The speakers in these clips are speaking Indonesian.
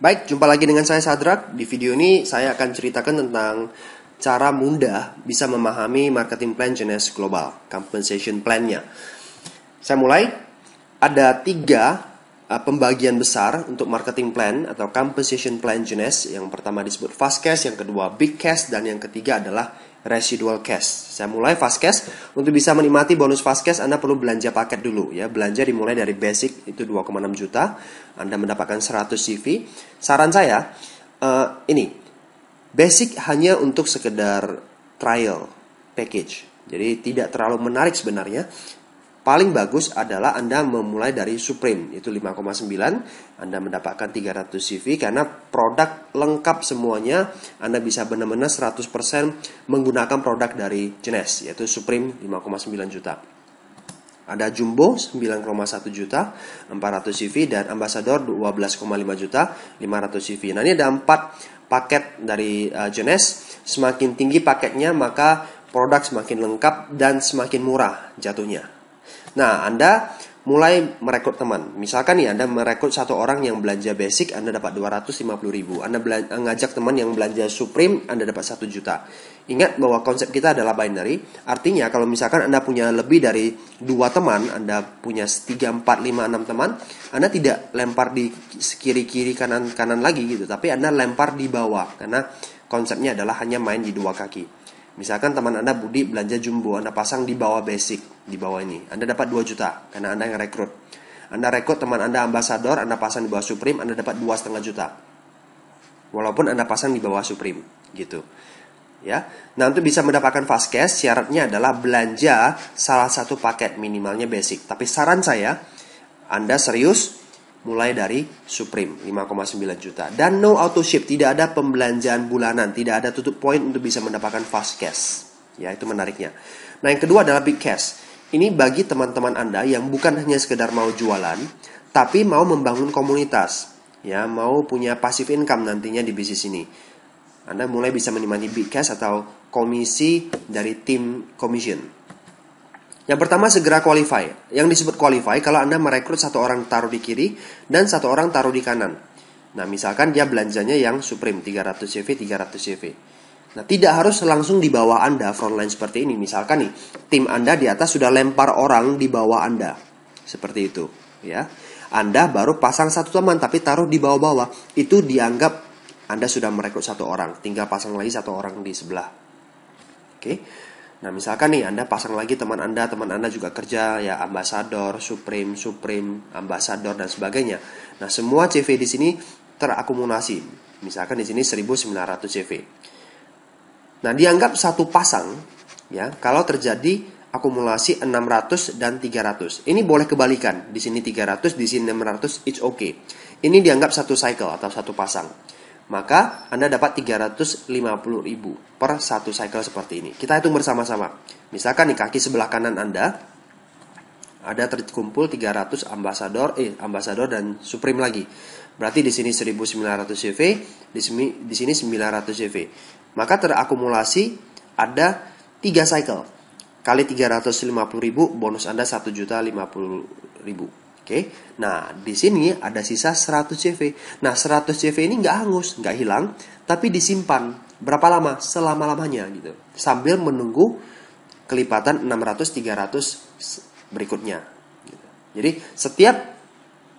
Baik, jumpa lagi dengan saya Sadrak. Di video ini saya akan ceritakan tentang cara mudah bisa memahami marketing plan Genes Global, compensation plan-nya. Saya mulai, ada 3 pembagian besar untuk marketing plan atau compensation plan Genes. Yang pertama disebut fast cash, yang kedua big cash, dan yang ketiga adalah residual cash. Saya mulai fast cash. Untuk bisa menikmati bonus fast cash, Anda perlu belanja paket dulu ya. Belanja dimulai dari basic itu 2,6 juta. Anda mendapatkan 100 CV. Saran saya ini basic hanya untuk sekedar trial package. Jadi tidak terlalu menarik sebenarnya. Paling bagus adalah Anda memulai dari Supreme, itu 5,9. Anda mendapatkan 300 CV karena produk lengkap semuanya. Anda bisa benar-benar 100% menggunakan produk dari Genes, yaitu Supreme 5,9 juta. Ada Jumbo 9,1 juta, 400 CV, dan Ambassador 12,5 juta, 500 CV. Nah, ini ada 4 paket dari Genes. Semakin tinggi paketnya, maka produk semakin lengkap dan semakin murah jatuhnya. Nah, Anda mulai merekrut teman. Misalkan nih, Anda merekrut 1 orang yang belanja basic, Anda dapat 250.000. Anda ngajak teman yang belanja Supreme, Anda dapat 1 juta. Ingat bahwa konsep kita adalah binary. Artinya, kalau misalkan Anda punya lebih dari 2 teman, Anda punya 3, 4, 5, 6 teman, Anda tidak lempar di kiri-kiri, kanan-kanan lagi gitu. Tapi Anda lempar di bawah. Karena konsepnya adalah hanya main di 2 kaki. Misalkan teman Anda Budi belanja Jumbo, Anda pasang di bawah basic, di bawah ini. Anda dapat 2 juta, karena Anda yang rekrut. Anda rekrut teman Anda Ambassador, Anda pasang di bawah Supreme, Anda dapat 2,5 juta. Walaupun Anda pasang di bawah Supreme, gitu. Ya. Nah, untuk bisa mendapatkan fast cash, syaratnya adalah belanja salah satu paket, minimalnya basic. Tapi saran saya, Anda serius, mulai dari Supreme 5,9 juta. Dan no auto ship, tidak ada pembelanjaan bulanan, tidak ada tutup poin untuk bisa mendapatkan fast cash. Ya, itu menariknya. Nah, yang kedua adalah big cash. Ini bagi teman-teman Anda yang bukan hanya sekedar mau jualan, tapi mau membangun komunitas. Ya, mau punya passive income nantinya di bisnis ini. Anda mulai bisa menikmati big cash atau komisi dari tim commission. Yang pertama, segera qualify. Yang disebut qualify, kalau Anda merekrut 1 orang taruh di kiri dan 1 orang taruh di kanan. Nah, misalkan dia belanjanya yang Supreme, 300 CV, 300 CV. Nah, tidak harus langsung di bawah Anda frontline seperti ini. Misalkan nih, tim Anda di atas sudah lempar orang di bawah Anda. Seperti itu, ya. Anda baru pasang 1 teman tapi taruh di bawah-bawah. Itu dianggap Anda sudah merekrut 1 orang. Tinggal pasang lagi 1 orang di sebelah. Oke. Nah, misalkan nih Anda pasang lagi teman Anda juga kerja ya Ambassador, Supreme, Ambassador dan sebagainya. Nah, semua CV di sini terakumulasi. Misalkan di sini 1900 CV. Nah, dianggap satu pasang ya kalau terjadi akumulasi 600 dan 300. Ini boleh kebalikan. Di sini 300, di sini 600, it's okay. Ini dianggap satu cycle atau satu pasang. Maka Anda dapat 350.000 per satu cycle seperti ini. Kita hitung bersama-sama. Misalkan di kaki sebelah kanan Anda ada terkumpul 300 Ambassador dan Supreme lagi. Berarti di sini 1900 CV, di sini 900 CV. Maka terakumulasi ada 3 cycle. Kali 350.000, bonus Anda 1.050.000. Oke, nah di sini ada sisa 100 CV. Nah, 100 CV ini nggak hangus, nggak hilang, tapi disimpan berapa lama? Selama-lamanya gitu. Sambil menunggu kelipatan 600-300 berikutnya. Gitu. Jadi setiap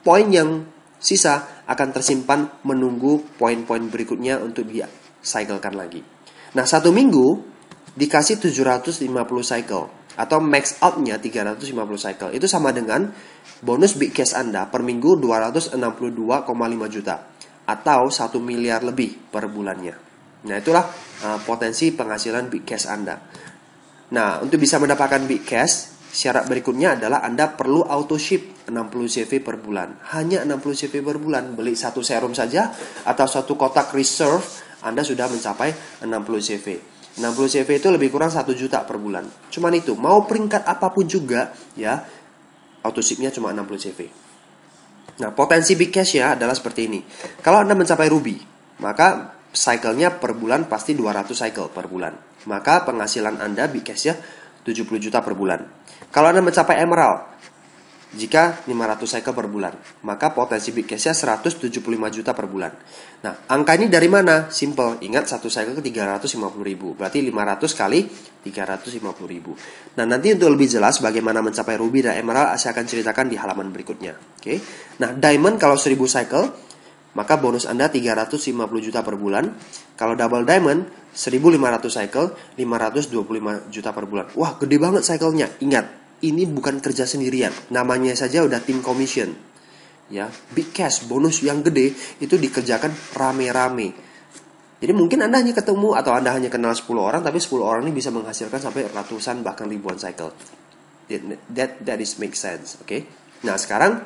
poin yang sisa akan tersimpan menunggu poin-poin berikutnya untuk di-cyclekan lagi. Nah, 1 minggu dikasih 750 cycle. Atau max out-nya 350 cycle. Itu sama dengan bonus big cash Anda per minggu 262,5 juta. Atau 1 miliar lebih per bulannya. Nah, itulah potensi penghasilan big cash Anda. Nah, untuk bisa mendapatkan big cash, syarat berikutnya adalah Anda perlu auto ship 60 CV per bulan. Hanya 60 CV per bulan. Beli 1 serum saja atau 1 kotak reserve, Anda sudah mencapai 60 CV. 60 CV itu lebih kurang 1 juta per bulan. Cuman itu, mau peringkat apapun juga ya, auto shipnya cuma 60 CV. Nah, potensi big cash ya adalah seperti ini. Kalau Anda mencapai Ruby, maka cycle-nya per bulan pasti 200 cycle per bulan. Maka penghasilan Anda big cash ya 70 juta per bulan. Kalau Anda mencapai Emerald, jika 500 cycle per bulan. Maka potensi big cashnya 175 juta per bulan. Nah, angka ini dari mana? Simple, ingat satu cycle ke 350 ribu. Berarti 500 kali 350 ribu. Nah, nanti untuk lebih jelas bagaimana mencapai ruby dan emerald, saya akan ceritakan di halaman berikutnya. Oke. Nah, diamond kalau 1000 cycle, maka bonus Anda 350 juta per bulan. Kalau double diamond, 1500 cycle, 525 juta per bulan. Wah, gede banget cycle-nya. Ingat, ini bukan kerja sendirian, namanya saja udah tim commission, ya. Big cash, bonus yang gede itu dikerjakan rame-rame. Jadi mungkin Anda hanya ketemu atau Anda hanya kenal 10 orang, tapi 10 orang ini bisa menghasilkan sampai ratusan bahkan ribuan cycle. That is make sense, oke? Nah, sekarang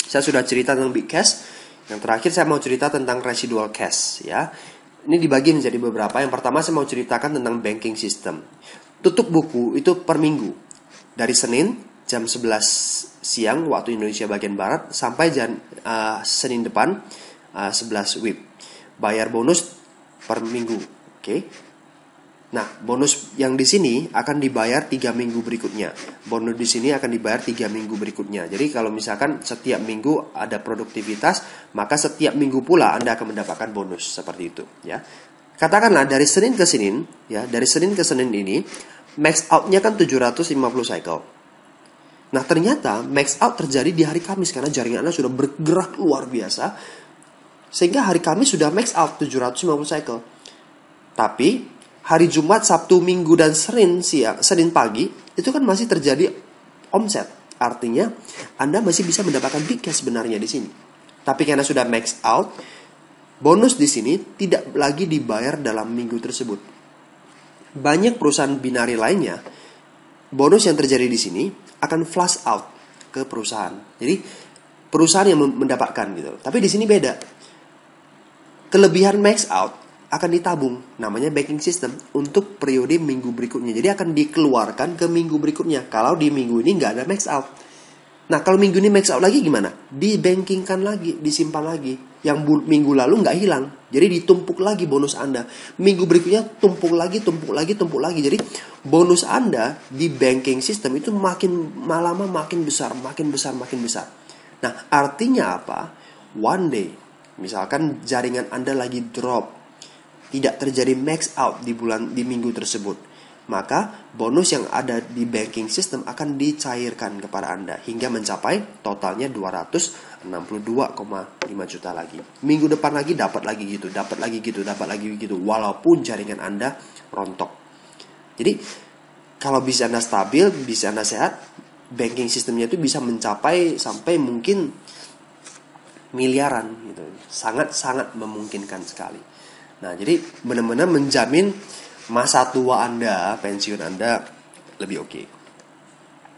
saya sudah cerita tentang big cash. Yang terakhir saya mau cerita tentang residual cash, ya. Ini dibagi menjadi beberapa. Yang pertama saya mau ceritakan tentang banking system. Tutup buku itu per minggu. Dari Senin jam 11 siang waktu Indonesia bagian Barat sampai Senin depan 11 WIB. Bayar bonus per minggu, oke? Nah, bonus yang di sini akan dibayar 3 minggu berikutnya. Bonus di sini akan dibayar 3 minggu berikutnya. Jadi kalau misalkan setiap minggu ada produktivitas, maka setiap minggu pula Anda akan mendapatkan bonus seperti itu, ya. Katakanlah dari Senin ke Senin, ya, dari Senin ke Senin ini max out-nya kan 750 cycle. Nah, ternyata max out terjadi di hari Kamis karena jaringan Anda sudah bergerak luar biasa. Sehingga hari Kamis sudah max out 750 cycle. Tapi hari Jumat, Sabtu, Minggu dan Senin pagi itu kan masih terjadi omset. Artinya Anda masih bisa mendapatkan big cash sebenarnya di sini. Tapi karena sudah max out, bonus di sini tidak lagi dibayar dalam minggu tersebut. Banyak perusahaan binari lainnya, bonus yang terjadi di sini akan flush out ke perusahaan. Jadi perusahaan yang mendapatkan gitu. Tapi di sini beda. Kelebihan max out akan ditabung, namanya banking system, untuk periode minggu berikutnya. Jadi akan dikeluarkan ke minggu berikutnya. Kalau di minggu ini nggak ada max out. Nah, kalau minggu ini max out lagi gimana? Dibankingkan lagi, disimpan lagi. Yang minggu lalu nggak hilang. Jadi ditumpuk lagi bonus Anda. Minggu berikutnya tumpuk lagi. Jadi bonus Anda di banking system itu makin lama makin besar. Nah, artinya apa? One day, misalkan jaringan Anda lagi drop, tidak terjadi max out di minggu tersebut, maka bonus yang ada di banking system akan dicairkan kepada Anda hingga mencapai totalnya 262,5 juta lagi. Minggu depan lagi dapat lagi gitu, walaupun jaringan Anda rontok. Jadi kalau bisa Anda stabil, bisa Anda sehat, banking systemnya itu bisa mencapai sampai mungkin miliaran gitu. Sangat memungkinkan sekali. Nah, jadi benar-benar menjamin masa tua Anda, pensiun Anda lebih oke.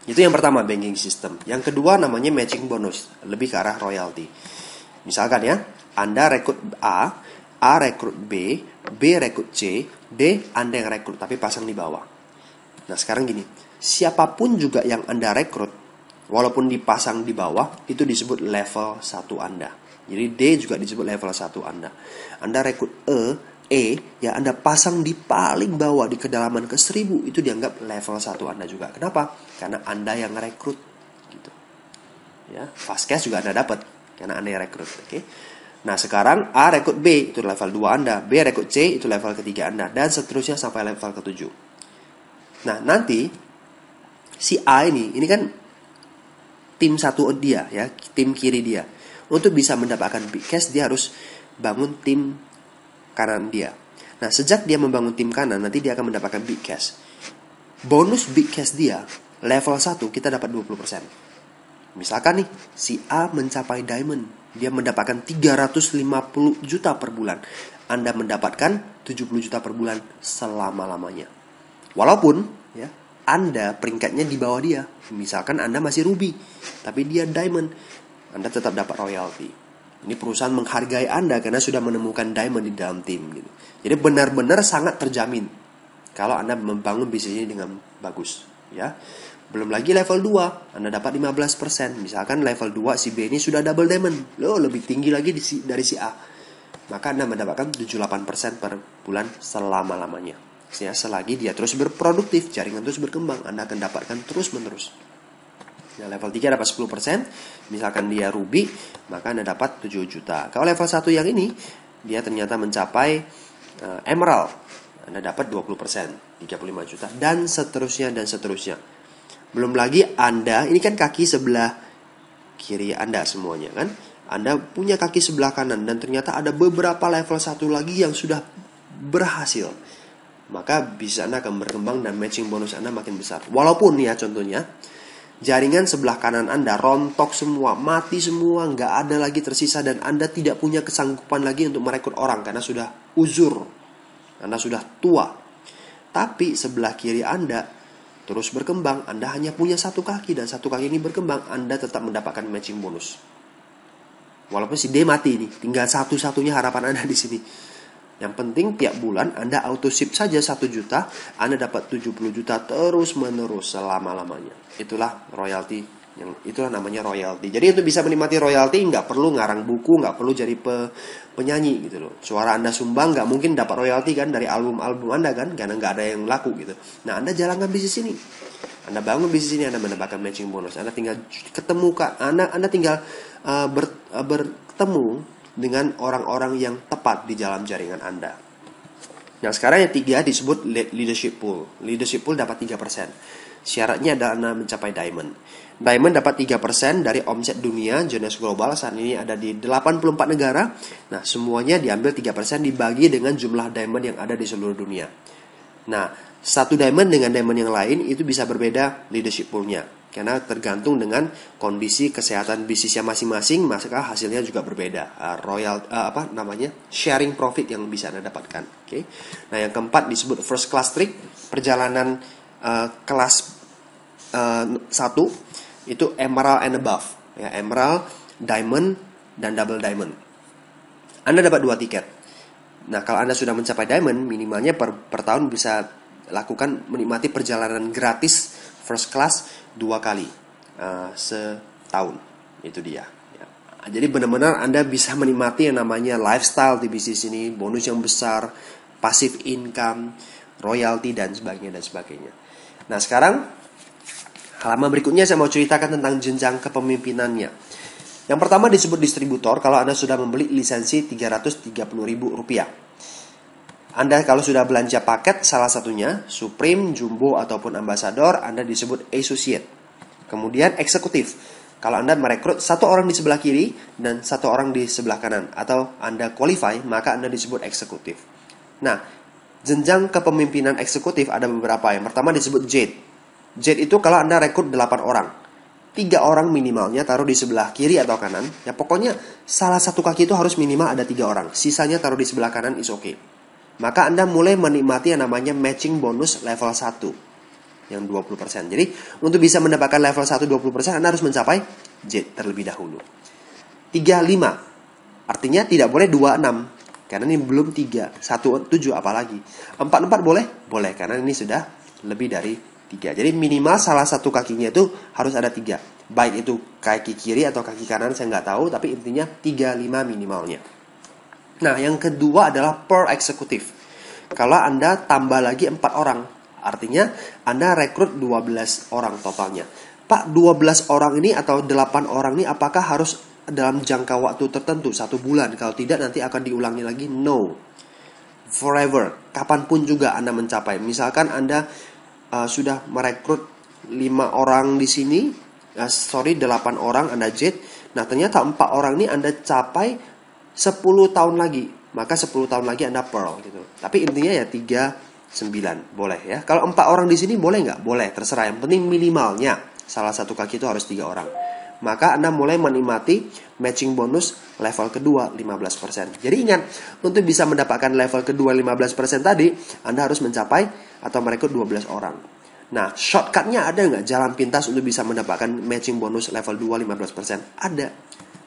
Itu yang pertama, banking system. Yang kedua namanya matching bonus, lebih ke arah royalty. Misalkan ya, Anda rekrut A rekrut B rekrut C, D Anda yang rekrut tapi pasang di bawah. Nah, sekarang gini, siapapun juga yang Anda rekrut, walaupun dipasang di bawah, itu disebut level 1 Anda. Jadi D juga disebut level 1 Anda. Anda rekrut ya Anda pasang di paling bawah di kedalaman ke 1000, itu dianggap level 1 Anda juga. Kenapa? Karena Anda yang rekrut gitu. Ya, fast cash juga Anda dapat karena Anda yang rekrut, oke? Nah, sekarang A rekrut B, itu level 2 Anda, B rekrut C, itu level ketiga Anda, dan seterusnya sampai level ke-7. Nah, nanti si A ini kan tim satu dia ya, tim kiri dia. Untuk bisa mendapatkan big cash, dia harus bangun tim kanan dia. Nah, sejak dia membangun tim kanan, nanti dia akan mendapatkan big cash. Bonus big cash dia level 1 kita dapat 20%. Misalkan nih, si A mencapai diamond, dia mendapatkan 350 juta per bulan. Anda mendapatkan 70 juta per bulan selama-lamanya. Walaupun ya, Anda peringkatnya di bawah dia. Misalkan Anda masih ruby, tapi dia diamond, Anda tetap dapat royalty. Ini perusahaan menghargai Anda karena sudah menemukan diamond di dalam tim gitu. Jadi benar-benar sangat terjamin kalau Anda membangun bisnis ini dengan bagus, ya. Belum lagi level 2, Anda dapat 15%. Misalkan level 2 si B ini sudah double diamond, lebih tinggi lagi dari si A. Maka Anda mendapatkan 78% per bulan selama-lamanya. Ya, selagi dia terus berproduktif, jaringan terus berkembang, Anda akan dapatkan terus-menerus. Nah, level 3 dapat 10%. Misalkan dia ruby, maka Anda dapat 7 juta. Kalau level 1 yang ini, dia ternyata mencapai emerald, Anda dapat 20%, 35 juta. Dan seterusnya, dan seterusnya. Belum lagi Anda, ini kan kaki sebelah kiri Anda semuanya kan. Anda punya kaki sebelah kanan, dan ternyata ada beberapa level 1 lagi yang sudah berhasil. Maka bisa Anda akan berkembang dan matching bonus Anda makin besar. Walaupun ya contohnya, jaringan sebelah kanan Anda rontok semua, mati semua, nggak ada lagi tersisa, dan Anda tidak punya kesanggupan lagi untuk merekrut orang karena sudah uzur, Anda sudah tua. Tapi sebelah kiri Anda terus berkembang, Anda hanya punya satu kaki, dan satu kaki ini berkembang, Anda tetap mendapatkan matching bonus. Walaupun si D mati nih, tinggal satu-satunya harapan Anda di sini. Yang penting tiap bulan Anda auto ship saja 1 juta, Anda dapat 70 juta terus menerus selama-lamanya. Itulah royalty, itulah namanya royalty. Jadi untuk bisa menikmati royalty nggak perlu ngarang buku, nggak perlu jadi penyanyi gitu loh. Suara Anda sumbang nggak mungkin dapat royalty kan dari album-album Anda kan, karena nggak ada yang laku gitu. Nah, Anda jalankan bisnis ini, Anda bangun bisnis ini, Anda mendapatkan matching bonus. Anda tinggal ketemu Anda tinggal bertemu dengan orang-orang yang tepat di dalam jaringan Anda. Nah, sekarang yang 3 disebut leadership pool. Leadership pool dapat 3%. Syaratnya adalah Anda mencapai diamond. Diamond dapat 3% dari omset dunia Jonas Global. Saat ini ada di 84 negara. Nah, semuanya diambil 3% dibagi dengan jumlah diamond yang ada di seluruh dunia. Nah, satu diamond dengan diamond yang lain itu bisa berbeda leadership poolnya, karena tergantung dengan kondisi kesehatan bisnisnya masing-masing, maka hasilnya juga berbeda. Sharing profit yang bisa Anda dapatkan. Okay? Nah, yang keempat disebut first class trick, perjalanan kelas 1 itu emerald and above, ya, emerald, diamond, dan double diamond. Anda dapat 2 tiket. Nah, kalau Anda sudah mencapai diamond, minimalnya per tahun bisa lakukan menikmati perjalanan gratis first class 2 kali setahun. Itu dia ya. Jadi benar-benar Anda bisa menikmati yang namanya lifestyle di bisnis ini, bonus yang besar, passive income, royalty, dan sebagainya. Nah, sekarang halaman berikutnya saya mau ceritakan tentang jenjang kepemimpinannya. Yang pertama disebut distributor. Kalau Anda sudah membeli lisensi Rp330.000. Anda kalau sudah belanja paket salah satunya Supreme, Jumbo, ataupun Ambassador, Anda disebut associate. Kemudian eksekutif. Kalau Anda merekrut 1 orang di sebelah kiri dan 1 orang di sebelah kanan, atau Anda qualify, maka Anda disebut eksekutif. Nah, jenjang kepemimpinan eksekutif ada beberapa. Yang pertama disebut Jade. Jade itu kalau Anda rekrut 8 orang. 3 orang minimalnya taruh di sebelah kiri atau kanan. Ya pokoknya salah satu kaki itu harus minimal ada 3 orang. Sisanya taruh di sebelah kanan is okay. Maka Anda mulai menikmati yang namanya matching bonus level 1 yang 20%. Jadi untuk bisa mendapatkan level 1 20%, Anda harus mencapai Jade terlebih dahulu. 35 artinya tidak boleh 26, karena ini belum 3, 1 7 apalagi. 4 boleh? Boleh, karena ini sudah lebih dari 3. Jadi minimal salah satu kakinya itu harus ada 3. Baik itu kaki kiri atau kaki kanan saya nggak tahu, tapi intinya 35 minimalnya. Nah, yang kedua adalah per eksekutif. Kalau Anda tambah lagi 4 orang, artinya Anda rekrut 12 orang totalnya. Pak, 12 orang ini atau 8 orang ini apakah harus dalam jangka waktu tertentu 1 bulan? Kalau tidak nanti akan diulangi lagi. No. Forever. Kapanpun juga Anda mencapai. Misalkan Anda sudah merekrut 5 orang di sini, 8 orang Anda Jade. Nah, ternyata 4 orang ini Anda capai 10 tahun lagi, maka 10 tahun lagi Anda Pearl gitu. Tapi intinya ya 39 boleh ya. Kalau 4 orang di sini boleh nggak? Boleh, terserah. Yang penting minimalnya salah satu kaki itu harus 3 orang. Maka Anda mulai menikmati matching bonus level kedua 15%. Jadi ingat, untuk bisa mendapatkan level kedua 15% tadi, Anda harus mencapai atau merekrut 12 orang. Nah, shortcutnya ada nggak? Jalan pintas untuk bisa mendapatkan matching bonus level 2 15%? Ada.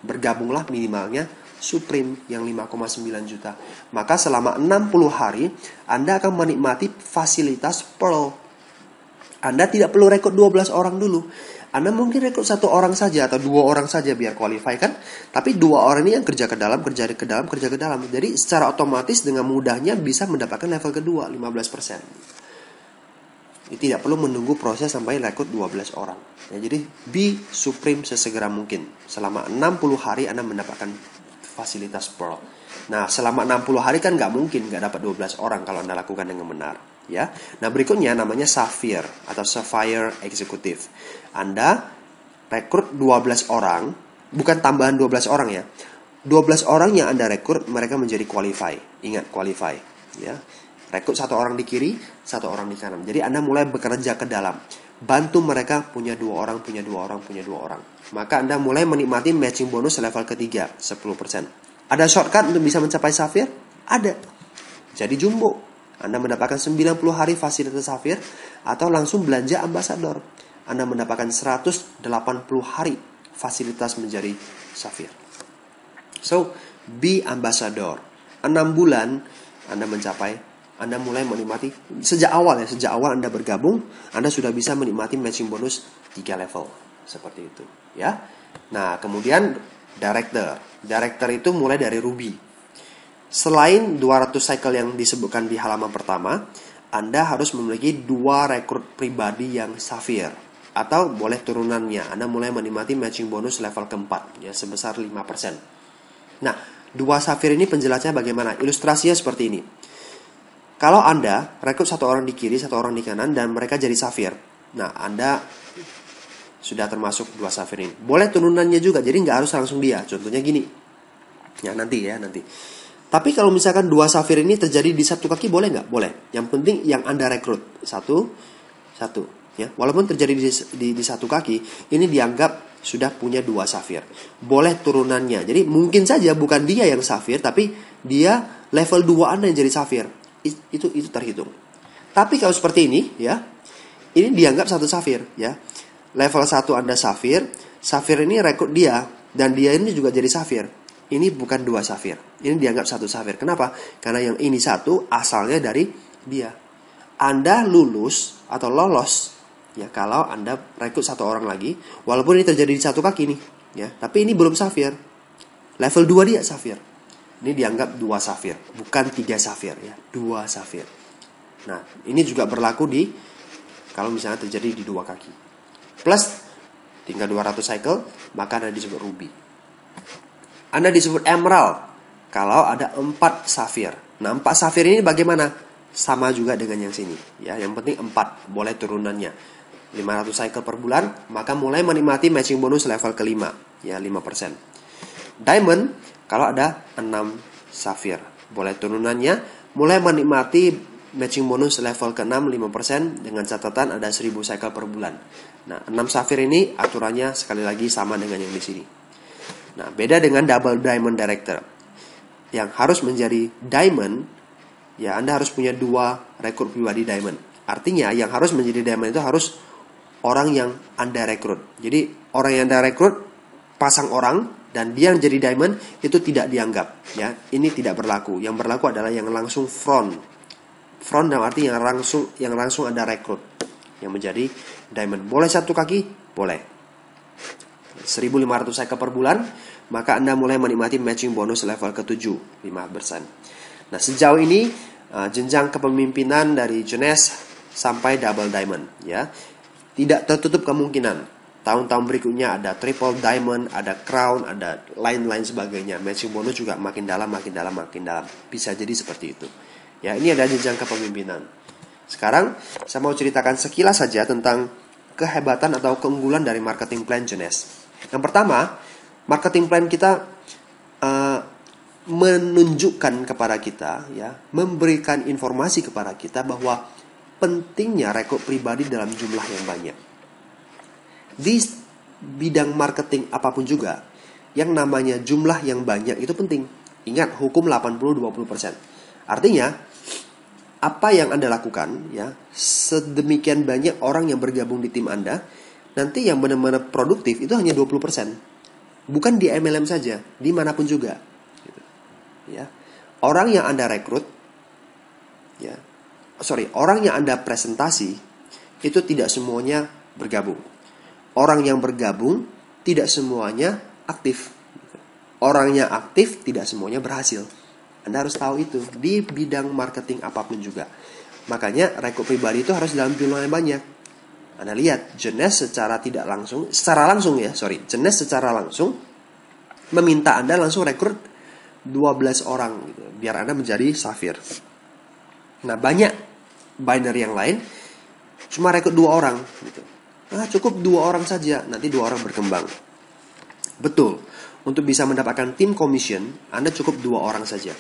Bergabunglah minimalnya Supreme yang 5,9 juta. Maka selama 60 hari Anda akan menikmati fasilitas Pearl. Anda tidak perlu rekrut 12 orang dulu. Anda mungkin rekrut 1 orang saja atau 2 orang saja biar qualify kan. Tapi 2 orang ini yang kerja ke dalam. Jadi secara otomatis dengan mudahnya bisa mendapatkan level kedua 15%. Tidak perlu menunggu proses sampai rekrut 12 orang. Ya, jadi be supreme sesegera mungkin. Selama 60 hari Anda mendapatkan fasilitas Pearl. Nah, selama 60 hari kan nggak mungkin nggak dapat 12 orang kalau Anda lakukan dengan benar. Ya. Nah, berikutnya namanya Sapphire atau Sapphire Executive. Anda rekrut 12 orang, bukan tambahan 12 orang ya. 12 orang yang Anda rekrut, mereka menjadi qualify. Ingat, qualify. Ya. Rekrut satu orang di kiri, satu orang di kanan. Jadi Anda mulai bekerja ke dalam. Bantu mereka punya 2 orang, punya 2 orang, punya 2 orang. Maka Anda mulai menikmati matching bonus level ketiga, 10%. Ada shortcut untuk bisa mencapai Sapphire? Ada. Jadi jumbo. Anda mendapatkan 90 hari fasilitas Sapphire atau langsung belanja ambassador. Anda mendapatkan 180 hari fasilitas menjadi Sapphire. So, be ambassador. 6 bulan Anda mulai menikmati sejak awal Anda bergabung, Anda sudah bisa menikmati matching bonus 3 level seperti itu, ya. Nah, kemudian director itu mulai dari Ruby. Selain 200 cycle yang disebutkan di halaman pertama, Anda harus memiliki 2 rekrut pribadi yang Sapphire atau boleh turunannya. Anda mulai menikmati matching bonus level keempat ya sebesar 5%. Nah, 2 Sapphire ini penjelasannya bagaimana? Ilustrasinya seperti ini. Kalau Anda rekrut 1 orang di kiri, 1 orang di kanan, dan mereka jadi Sapphire. Nah, Anda sudah termasuk 2 Sapphire ini. Boleh turunannya juga, jadi nggak harus langsung dia. Contohnya gini. Ya, nanti. Tapi kalau misalkan 2 Sapphire ini terjadi di satu kaki, boleh nggak? Boleh. Yang penting yang Anda rekrut. Satu. Ya, walaupun terjadi di satu kaki, ini dianggap sudah punya 2 Sapphire. Boleh turunannya. Jadi mungkin saja bukan dia yang Sapphire, tapi dia level 2 Anda yang jadi Sapphire. Itu terhitung. Tapi kalau seperti ini, ya, ini dianggap 1 Sapphire, ya. Level 1 Anda Sapphire ini rekrut dia, dan dia ini juga jadi Sapphire. Ini bukan 2 Sapphire. Ini dianggap 1 Sapphire. Kenapa? Karena yang ini 1 asalnya dari dia. Anda lulus atau lolos ya kalau Anda rekrut 1 orang lagi, walaupun ini terjadi di satu kaki nih, ya, tapi ini belum Sapphire. Level 2 dia Sapphire. Ini dianggap 2 Sapphire, bukan 3 Sapphire ya, 2 Sapphire. Nah, ini juga berlaku kalau misalnya terjadi di 2 kaki. Plus tinggal 200 cycle, maka Anda disebut Ruby. Anda disebut Emerald kalau ada 4 Sapphire. Nah, 4 Sapphire ini bagaimana? Sama juga dengan yang sini, ya. Yang penting 4, boleh turunannya. 500 cycle per bulan, maka mulai menikmati matching bonus level kelima, ya 5%. Diamond, kalau ada 6 Sapphire, boleh turunannya, mulai menikmati matching bonus level ke-6, 5%, dengan catatan ada 1000 cycle per bulan. Nah, 6 Sapphire ini aturannya sekali lagi sama dengan yang di sini. Nah, beda dengan double diamond director. Yang harus menjadi diamond, ya Anda harus punya 2 rekrut pribadi diamond. Artinya yang harus menjadi diamond itu harus orang yang Anda rekrut. Jadi orang yang Anda rekrut pasang orang dan dia yang jadi diamond itu tidak dianggap, ya. Ini tidak berlaku. Yang berlaku adalah yang langsung front dalam arti yang langsung Anda rekrut yang menjadi diamond. Boleh 1 kaki? Boleh. 1.500 cycle per bulan, maka Anda mulai menikmati matching bonus level ke-7, 5%. Nah, sejauh ini jenjang kepemimpinan dari Jones sampai double diamond, ya. Tidak tertutup kemungkinan tahun-tahun berikutnya ada triple diamond, ada crown, ada lain-lain sebagainya. Matching bonus juga makin dalam. Bisa jadi seperti itu. Ya, ini ada jenjang kepemimpinan. Sekarang saya mau ceritakan sekilas saja tentang kehebatan atau keunggulan dari marketing plan Jones. Yang pertama, marketing plan kita menunjukkan kepada kita, ya, memberikan informasi kepada kita bahwa pentingnya rekrut pribadi dalam jumlah yang banyak. Di bidang marketing apapun juga, yang namanya jumlah yang banyak itu penting. Ingat, hukum 80-20%. Artinya, apa yang Anda lakukan, ya, sedemikian banyak orang yang bergabung di tim Anda, nanti yang benar-benar produktif itu hanya 20%. Bukan di MLM saja, dimanapun juga. Ya. Orang yang Anda rekrut, orang yang Anda presentasi itu tidak semuanya bergabung. Orang yang bergabung tidak semuanya aktif. Orang yang aktif tidak semuanya berhasil. Anda harus tahu itu di bidang marketing apapun juga. Makanya rekrut pribadi itu harus dalam jumlah yang banyak. Anda lihat, Jeunesse secara langsung meminta Anda langsung rekrut 12 orang gitu, biar Anda menjadi Safir. Nah, banyak binary yang lain cuma rekrut 2 orang gitu. Cukup 2 orang saja, nanti 2 orang berkembang. Betul, untuk bisa mendapatkan tim commission, Anda cukup 2 orang saja.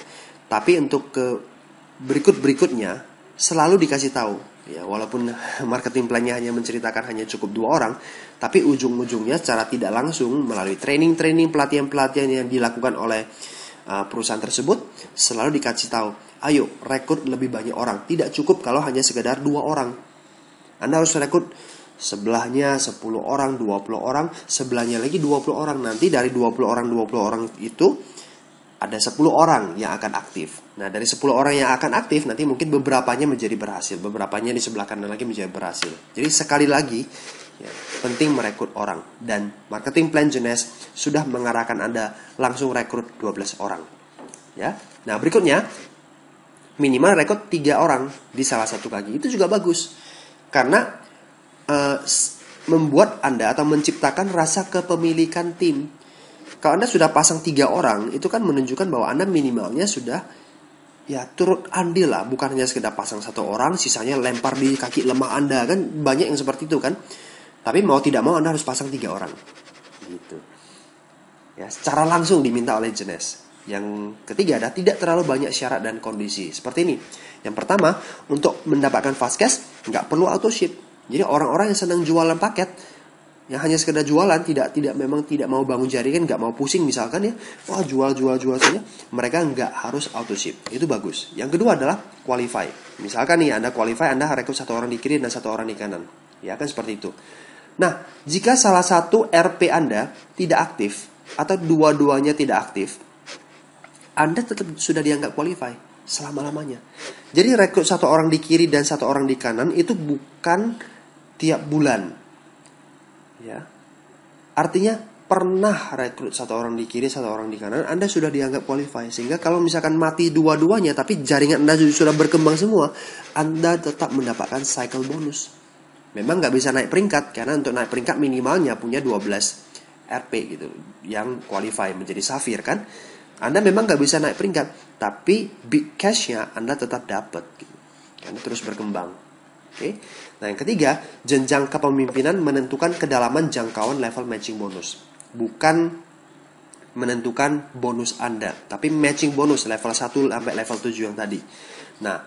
Tapi untuk ke berikutnya selalu dikasih tahu. Ya, walaupun marketing plan-nya hanya menceritakan hanya cukup 2 orang, tapi ujung-ujungnya secara tidak langsung melalui training-training, pelatihan-pelatihan yang dilakukan oleh perusahaan tersebut selalu dikasih tahu, ayo rekrut lebih banyak orang. Tidak cukup kalau hanya sekedar 2 orang. Anda harus rekrut sebelahnya 10 orang, 20 orang, sebelahnya lagi 20 orang. Nanti dari 20 orang itu ada 10 orang yang akan aktif. Nah, dari 10 orang yang akan aktif, nanti mungkin beberapanya menjadi berhasil, beberapanya di sebelah kanan lagi menjadi berhasil. Jadi sekali lagi, ya, penting merekrut orang. Dan marketing plan Jeunesse sudah mengarahkan Anda langsung rekrut 12 orang. Ya. Nah, berikutnya, minimal rekrut 3 orang di salah satu kaki. Itu juga bagus. Karena membuat Anda atau menciptakan rasa kepemilikan tim. Kalau Anda sudah pasang 3 orang, itu kan menunjukkan bahwa Anda minimalnya sudah ya turut andil lah. Bukan hanya sekedar pasang 1 orang, sisanya lempar di kaki lemah Anda. Kan banyak yang seperti itu kan. Tapi mau tidak mau Anda harus pasang 3 orang. Gitu. Ya, secara langsung diminta oleh Jeunesse. Yang ketiga adalah tidak terlalu banyak syarat dan kondisi. Seperti ini. Yang pertama, untuk mendapatkan fast cash, nggak perlu auto ship. Jadi orang-orang yang sedang jualan paket, yang hanya sekedar jualan, tidak mau bangun jaringan, nggak mau pusing misalkan ya, wah jual saja, mereka nggak harus auto ship. Itu bagus. Yang kedua adalah qualify. Misalkan nih Anda qualify, Anda rekrut 1 orang di kiri dan 1 orang di kanan, ya kan seperti itu. Nah, jika salah satu RP Anda tidak aktif atau dua-duanya tidak aktif, Anda tetap sudah dianggap qualify selama-lamanya. Jadi rekrut 1 orang di kiri dan 1 orang di kanan itu bukan tiap bulan. Ya. Artinya pernah rekrut 1 orang di kiri, 1 orang di kanan, Anda sudah dianggap qualify. Sehingga kalau misalkan mati dua-duanya, tapi jaringan Anda sudah berkembang semua, Anda tetap mendapatkan cycle bonus. Memang nggak bisa naik peringkat, karena untuk naik peringkat minimalnya punya 12 RP gitu, yang qualify menjadi Safir kan. Anda memang nggak bisa naik peringkat, tapi big cash-nya Anda tetap dapat gitu. Anda terus berkembang. Oke. Nah, yang ketiga, jenjang kepemimpinan menentukan kedalaman jangkauan level matching bonus. Bukan menentukan bonus Anda, tapi matching bonus level 1 sampai level 7 yang tadi. Nah,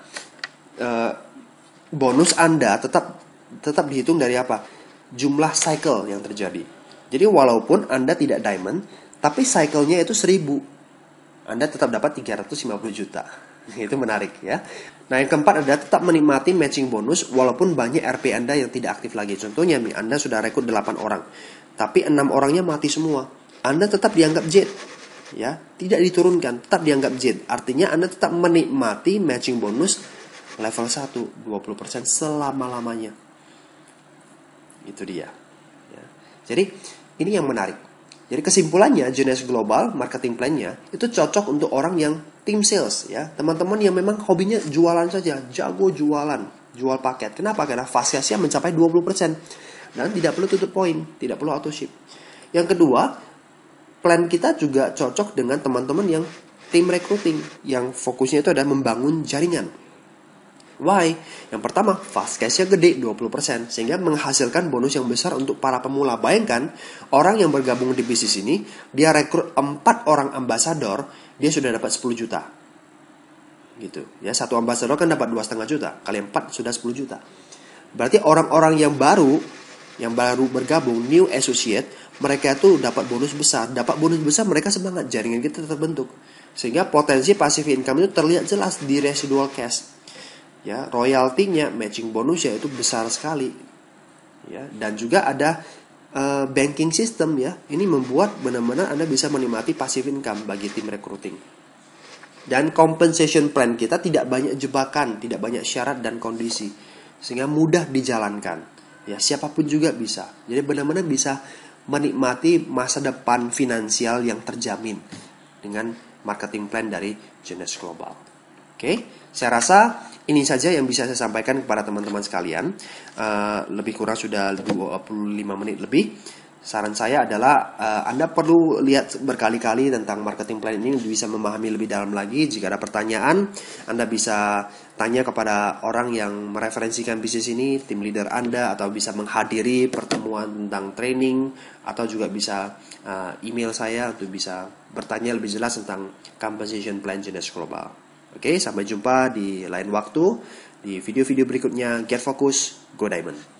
bonus Anda tetap dihitung dari apa? Jumlah cycle yang terjadi. Jadi walaupun Anda tidak diamond, tapi cycle-nya itu 1000, Anda tetap dapat 350 juta. Itu menarik ya. Nah, yang keempat adalah tetap menikmati matching bonus walaupun banyak RP Anda yang tidak aktif lagi. Contohnya nih, Anda sudah rekrut 8 orang, tapi 6 orangnya mati semua. Anda tetap dianggap jet. Ya, tidak diturunkan, tetap dianggap jet. Artinya Anda tetap menikmati matching bonus level 1 20% selama-lamanya. Itu dia. Ya. Jadi, ini yang menarik. Jadi kesimpulannya, Jeunesse Global marketing plan-nya itu cocok untuk orang yang tim sales ya. Teman-teman yang memang hobinya jualan saja, jago jualan, jual paket. Kenapa? Karena fast cash-nya mencapai 20% dan tidak perlu tutup poin, tidak perlu auto ship. Yang kedua, plan kita juga cocok dengan teman-teman yang tim recruiting yang fokusnya itu adalah membangun jaringan. Why? Yang pertama, fast cash-nya gede 20%, sehingga menghasilkan bonus yang besar untuk para pemula. Bayangkan, orang yang bergabung di bisnis ini, dia rekrut 4 orang ambasador, dia sudah dapat 10 juta. Gitu. Ya, 1 ambasador kan dapat 2,5 juta, kali 4 sudah 10 juta. Berarti orang-orang yang baru bergabung, new associate, mereka itu dapat bonus besar. Dapat bonus besar, mereka semangat, jaringan kita terbentuk. Sehingga potensi passive income itu terlihat jelas di residual cash. Ya, royaltinya, matching bonusnya itu besar sekali. Ya, dan juga ada banking system ya. Ini membuat benar-benar Anda bisa menikmati passive income bagi tim recruiting. Dan compensation plan kita tidak banyak jebakan, tidak banyak syarat dan kondisi, sehingga mudah dijalankan. Ya, siapapun juga bisa. Jadi benar-benar bisa menikmati masa depan finansial yang terjamin dengan marketing plan dari Jeunesse Global. Oke, saya rasa ini saja yang bisa saya sampaikan kepada teman-teman sekalian. Lebih kurang sudah 25 menit lebih. Saran saya adalah Anda perlu lihat berkali-kali tentang marketing plan ini untuk bisa memahami lebih dalam lagi. Jika ada pertanyaan, Anda bisa tanya kepada orang yang mereferensikan bisnis ini, tim leader Anda, atau bisa menghadiri pertemuan tentang training, atau juga bisa email saya untuk bisa bertanya lebih jelas tentang compensation plan Genius Global. Oke, sampai jumpa di lain waktu di video-video berikutnya. Get Focus, Go Diamond.